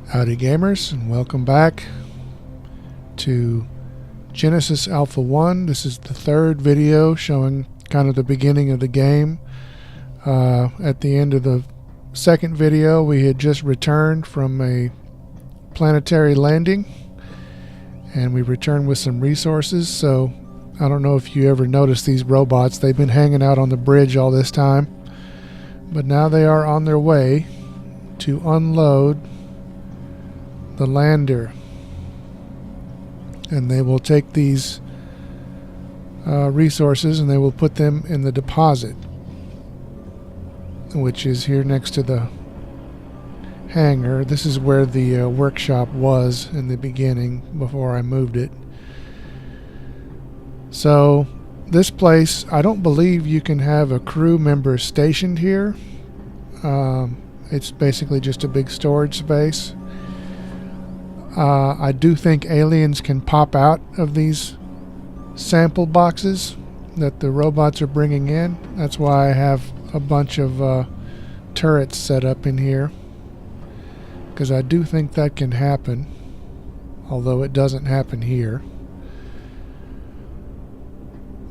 Howdy gamers, and welcome back to Genesis Alpha 1. This is the third video showing kind of the beginning of the game. At the end of the second video, we had just returned from a planetary landing, and we returned with some resources. So I don't know if you ever noticed these robots. They've been hanging out on the bridge all this time, but now they are on their way to unload the lander, and they will take these resources and they will put them in the deposit, which is here next to the hangar. This is where the workshop was in the beginning before I moved it. So this place, I don't believe you can have a crew member stationed here. It's basically just a big storage space. I do think aliens can pop out of these sample boxes that the robots are bringing in. That's why I have a bunch of turrets set up in here, because I do think that can happen, although it doesn't happen here.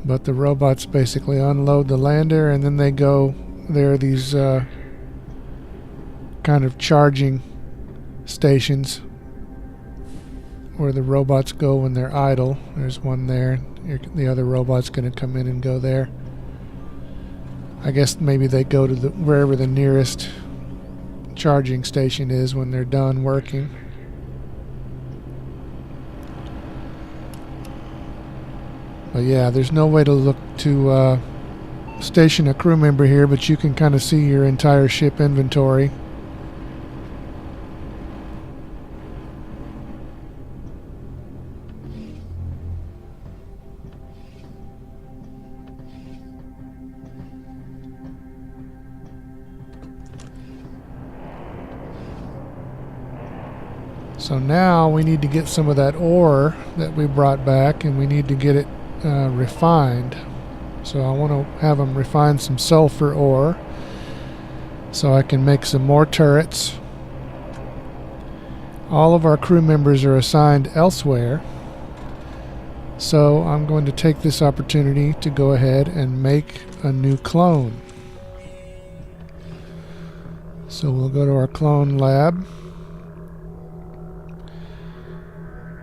But the robots basically unload the lander, and then they go, there are these kind of charging stations where the robots go when they're idle. There's one there. The other robot's going to come in and go there. I guess maybe they go to wherever the nearest charging station is when they're done working. But yeah, there's no way to look to station a crew member here, but you can kind of see your entire ship inventory. So now we need to get some of that ore that we brought back, and we need to get it refined. So I want to have them refine some sulfur ore so I can make some more turrets. All of our crew members are assigned elsewhere, so I'm going to take this opportunity to go ahead and make a new clone. So we'll go to our clone lab.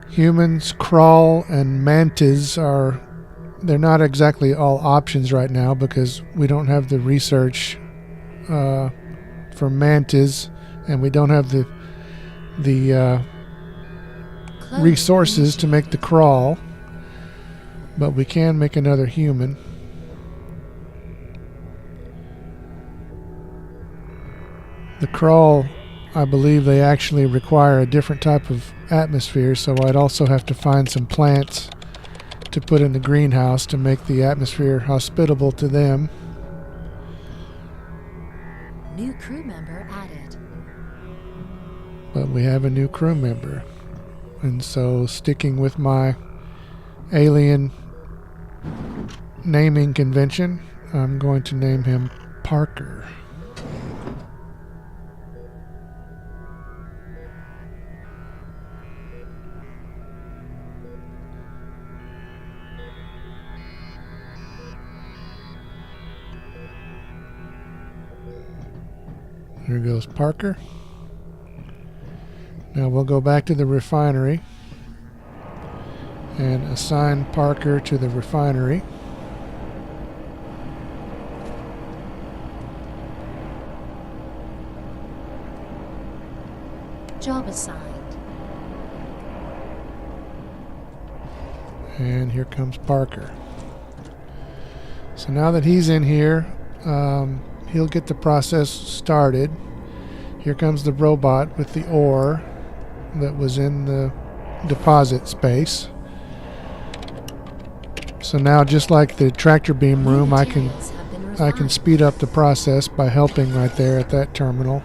Humans, crawl, and mantis they're not exactly all options right now because we don't have the research for mantis, and we don't have the resources to make the crawl, but we can make another human. The crawl, I believe they actually require a different type of atmosphere, so I'd also have to find some plants to put in the greenhouse to make the atmosphere hospitable to them. New crew member added. But we have a new crew member, and so sticking with my alien naming convention, I'm going to name him Parker. Here goes Parker. Now we'll go back to the refinery and assign Parker to the refinery. Job assigned. And here comes Parker. So now that he's in here, he'll get the process started. Here comes the robot with the ore that was in the deposit space. So now, just like the tractor beam room, I can speed up the process by helping right there at that terminal.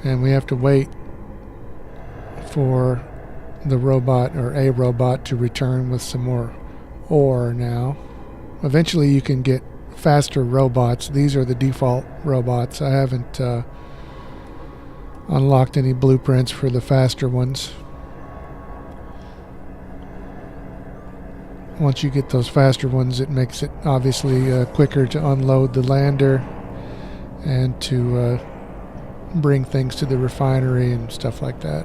And we have to wait for the robot, or a robot, to return with some more ore now. Eventually you can get faster robots. These are the default robots. I haven't unlocked any blueprints for the faster ones. Once you get those faster ones, it makes it obviously quicker to unload the lander and to bring things to the refinery and stuff like that.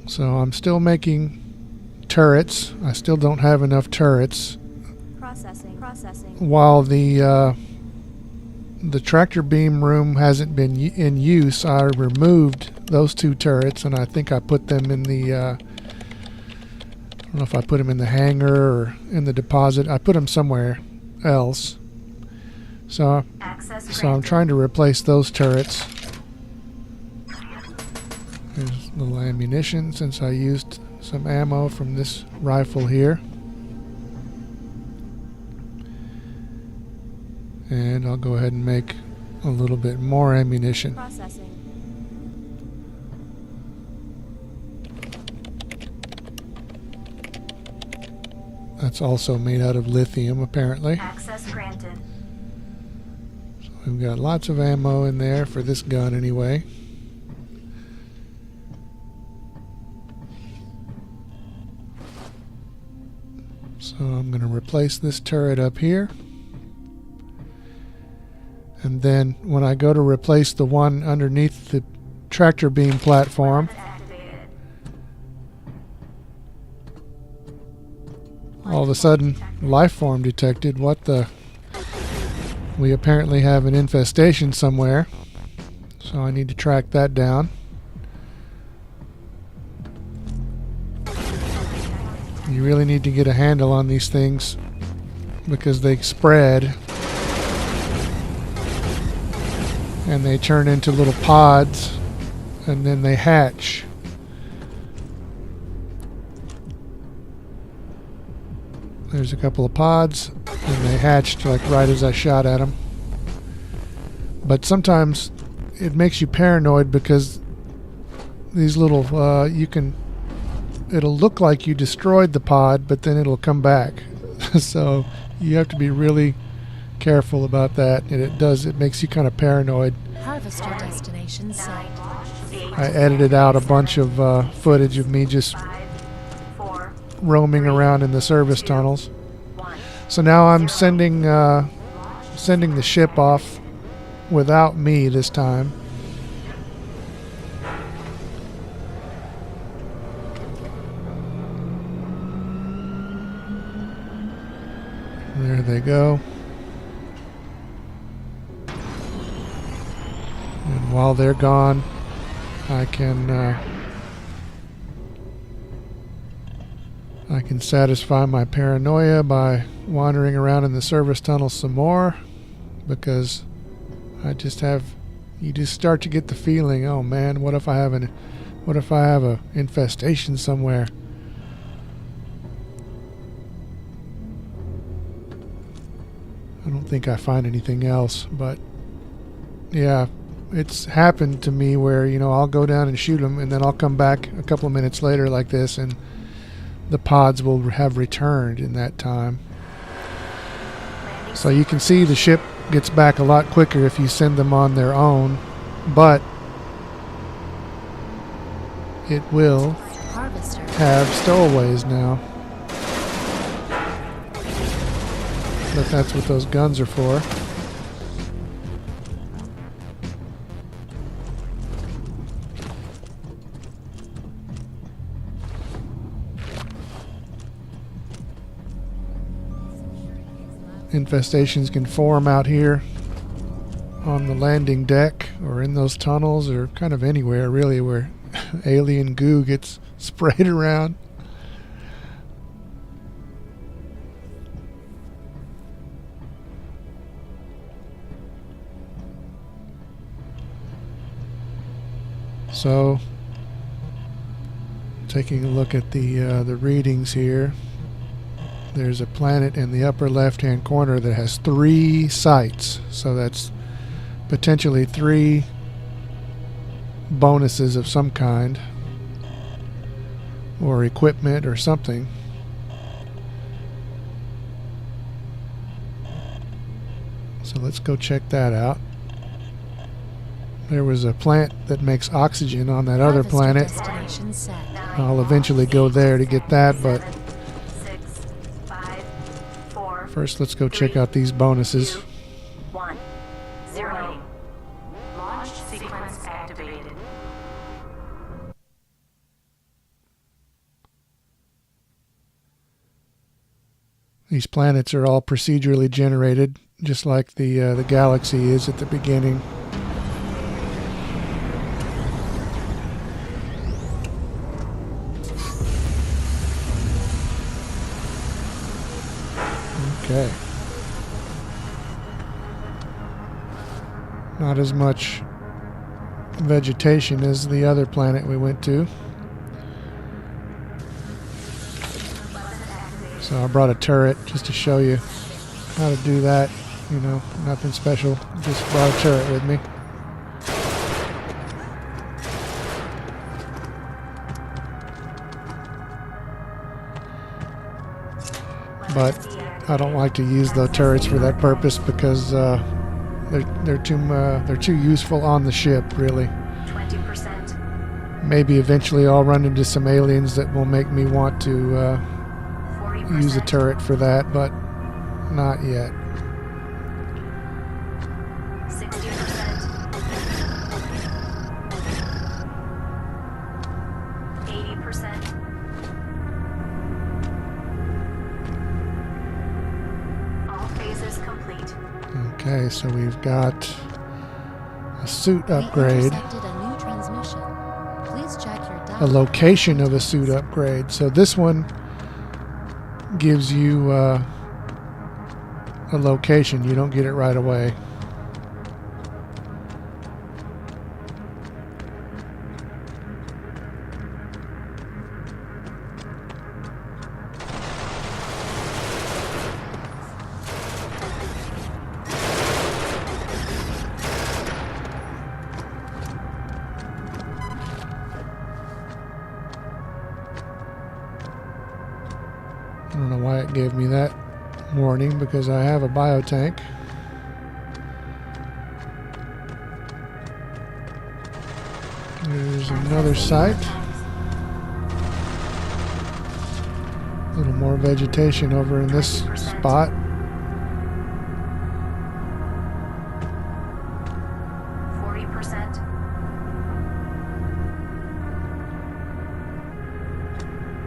So I'm still making turrets. I still don't have enough turrets. Processing. While the tractor beam room hasn't been in use, I removed those 2 turrets, and I think I put them in the I don't know if I put them in the hangar or in the deposit. I put them somewhere else. So I'm trying to replace those turrets. There's a little ammunition since I used some ammo from this rifle here. And I'll go ahead and make a little bit more ammunition. Processing. That's also made out of lithium, apparently. Access granted. So we've got lots of ammo in there for this gun anyway. So I'm going to replace this turret up here. And then when I go to replace the one underneath the tractor beam platform, all of a sudden, life form detected. What the? We apparently have an infestation somewhere. So I need to track that down. You really need to get a handle on these things because they spread and they turn into little pods and then they hatch. There's a couple of pods and they hatched like right as I shot at them. But sometimes it makes you paranoid because these little it'll look like you destroyed the pod, but then it'll come back. So you have to be really careful about that, and it makes you kind of paranoid. Harvester destination site. I edited out a bunch of footage of me just roaming around in the service tunnels. So now I'm sending the ship off without me this time. There they go. And while they're gone, I can satisfy my paranoia by wandering around in the service tunnel some more, because you just start to get the feeling, oh man, what if I have a infestation somewhere? I don't think I find anything else, but yeah, it's happened to me where, I'll go down and shoot them, and then I'll come back a couple of minutes later like this, and the pods will have returned in that time. So you can see the ship gets back a lot quicker if you send them on their own, but it will have stowaways now. But that's what those guns are for. Infestations can form out here on the landing deck or in those tunnels or kind of anywhere really where alien goo gets sprayed around. So, taking a look at the readings here, there's a planet in the upper left-hand corner that has 3 sites. So that's potentially 3 bonuses of some kind, or equipment or something. So let's go check that out. There was a plant that makes oxygen on that other planet. Destination set. I'll eventually go there to get that, but first let's go check out these bonuses. 1 0 Launch sequence activated. These planets are all procedurally generated, just like the galaxy is at the beginning. Okay. Not as much vegetation as the other planet we went to. So I brought a turret just to show you how to do that. You know, nothing special. Just brought a turret with me. But I don't like to use the turrets for that purpose because they're too useful on the ship, really. 20%. Maybe eventually I'll run into some aliens that will make me want to use a turret for that, but not yet. 60%. 80%. All phases complete. Okay, so we've got a suit We upgrade, intercepted a new transmission. Please check your a data. location of a suit upgrade. So this one gives you a location. You don't get it right away. I don't know why it gave me that warning, because I have a biotank. There's another site. A little more vegetation over in this spot. 40%.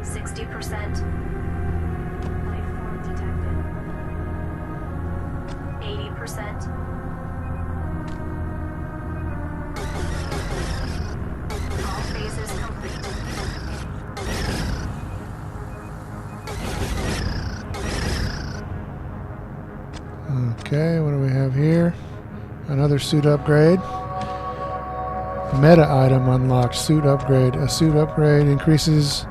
60%. Life form detected. 80%. All phases complete. Okay, what do we have here? Another suit upgrade. Meta item unlocked. Suit upgrade. A suit upgrade increases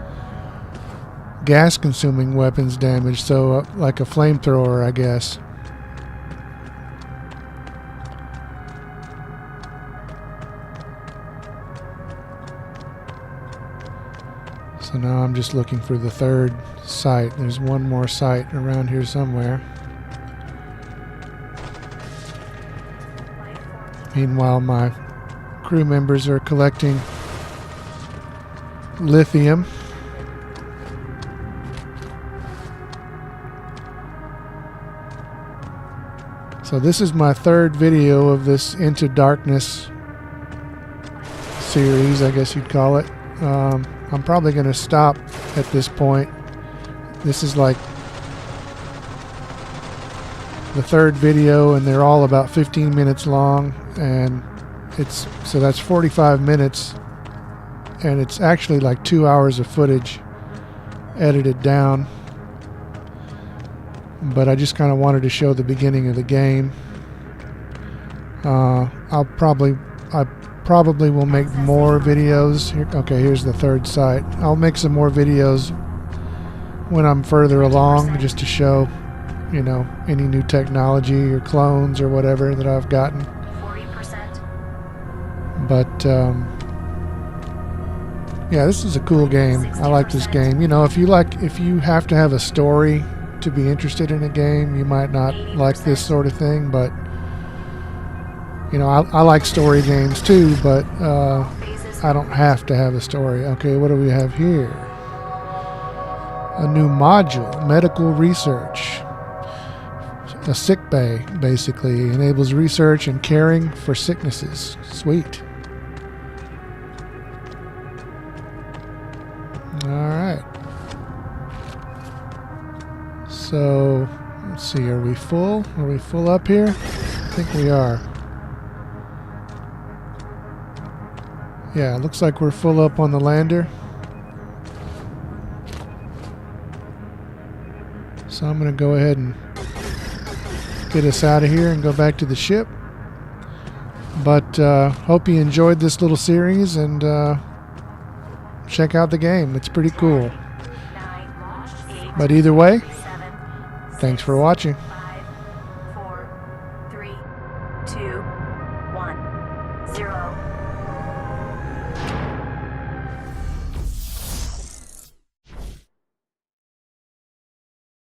gas consuming weapons damage, so like a flamethrower, I guess. So now I'm just looking for the third site. There's one more site around here somewhere. Meanwhile, my crew members are collecting lithium. So this is my third video of this Into Darkness series, I guess you'd call it. I'm probably going to stop at this point. This is like the third video, and they're all about 15 minutes long, and so that's 45 minutes, and it's actually like 2 hours of footage edited down. But I just kind of wanted to show the beginning of the game. I probably will make more videos. Okay, here's the third site. I'll make some more videos when I'm further along, just to show, you know, any new technology or clones or whatever that I've gotten. 40%. But Yeah, this is a cool game. I like this game. You know, if you have to have a story to be interested in a game, you might not like this sort of thing, but you know, I like story games too, but I don't have to have a story. Okay, what do we have here? A new module, medical research. A sick bay, basically, enables research and caring for sicknesses. Sweet. Alright. So, let's see, are we full? Are we full up here? I think we are. Yeah, looks like we're full up on the lander. So I'm going to go ahead and get us out of here and go back to the ship. But hope you enjoyed this little series and check out the game. It's pretty cool. But either way, thanks for watching. 5, 4, 3, 2, 1, 0.